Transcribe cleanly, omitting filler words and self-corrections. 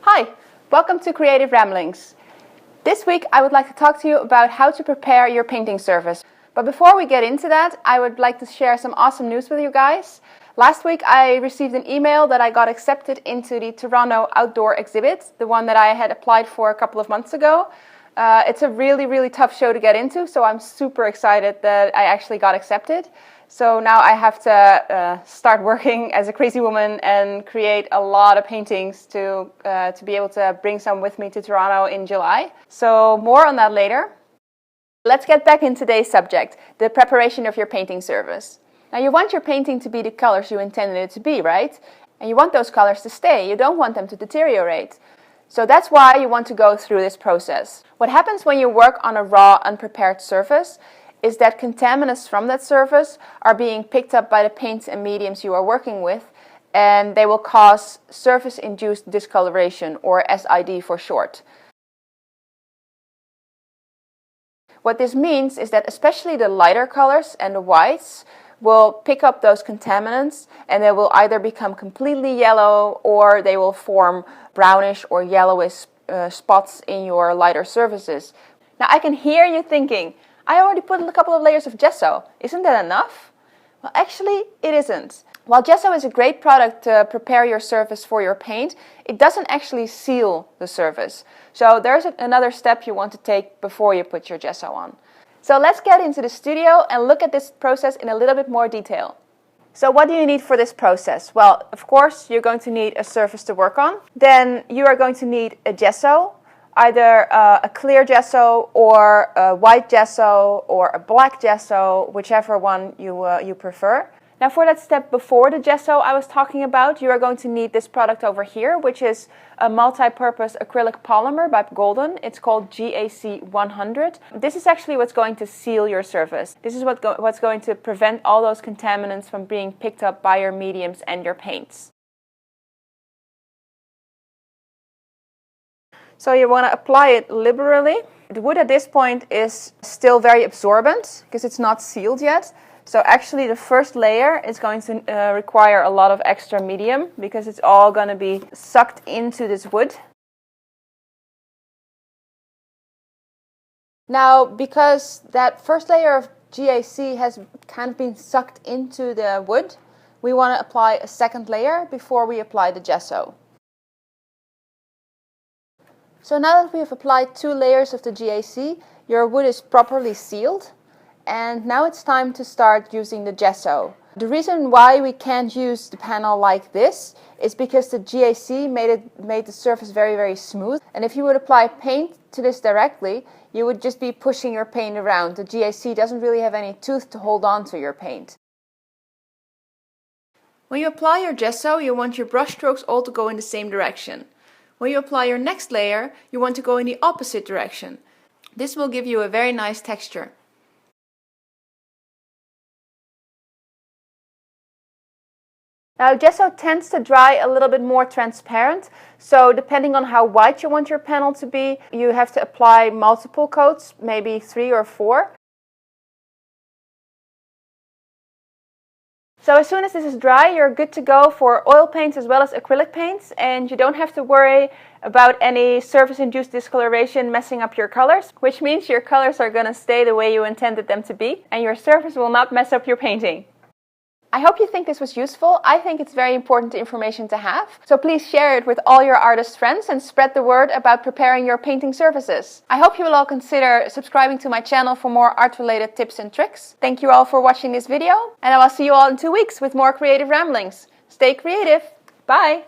Hi, welcome to Creative Ramblings. This week I would like to talk to you about how to prepare your painting service. But before we get into that, I would like to share some awesome news with you guys. Last week I received an email that I got accepted into the Toronto Outdoor Exhibit, the one that I had applied for a couple of months ago. It's a really tough show to get into, so I'm super excited that I actually got accepted. So now I have to start working as a crazy woman and create a lot of paintings to be able to bring some with me to Toronto in July. So more on that later. Let's get back in today's subject, the preparation of your painting service. Now you want your painting to be the colors you intended it to be, right? And you want those colors to stay, you don't want them to deteriorate. So that's why you want to go through this process. What happens when you work on a raw, unprepared surface is that contaminants from that surface are being picked up by the paints and mediums you are working with, and they will cause surface-induced discoloration, or SID for short. What this means is that especially the lighter colors and the whites will pick up those contaminants, and they will either become completely yellow or they will form brownish or yellowish spots in your lighter surfaces. Now I can hear you thinking, I already put a couple of layers of gesso. Isn't that enough? Well, actually it isn't. While gesso is a great product to prepare your surface for your paint, it doesn't actually seal the surface. So there's another step you want to take before you put your gesso on. So let's get into the studio and look at this process in a little bit more detail. So what do you need for this process? Well, of course, you're going to need a surface to work on. Then you are going to need a gesso, either a clear gesso or a white gesso or a black gesso, whichever one you prefer. Now for that step before the gesso I was talking about, you are going to need this product over here, which is a multi-purpose acrylic polymer by Golden. It's called GAC 100. This is actually what's going to seal your surface. This is what's going to prevent all those contaminants from being picked up by your mediums and your paints. So you want to apply it liberally. The wood at this point is still very absorbent because it's not sealed yet. So actually the first layer is going to require a lot of extra medium because it's all going to be sucked into this wood. Now because that first layer of GAC has kind of been sucked into the wood, we want to apply a second layer before we apply the gesso. So now that we have applied 2 layers of the GAC, your wood is properly sealed. And now it's time to start using the gesso. The reason why we can't use the panel like this is because the GAC made the surface very smooth. And if you would apply paint to this directly, you would just be pushing your paint around. The GAC doesn't really have any tooth to hold on to your paint. When you apply your gesso, you want your brush strokes all to go in the same direction. When you apply your next layer, you want to go in the opposite direction. This will give you a very nice texture. Now gesso tends to dry a little bit more transparent, so depending on how white you want your panel to be, you have to apply multiple coats, maybe 3 or 4. So as soon as this is dry, you're good to go for oil paints as well as acrylic paints, and you don't have to worry about any surface-induced discoloration messing up your colors, which means your colors are going to stay the way you intended them to be, and your surface will not mess up your painting. I hope you think this was useful. I think it's very important information to have. So please share it with all your artist friends and spread the word about preparing your painting surfaces. I hope you will all consider subscribing to my channel for more art-related tips and tricks. Thank you all for watching this video, and I will see you all in 2 weeks with more creative ramblings. Stay creative. Bye!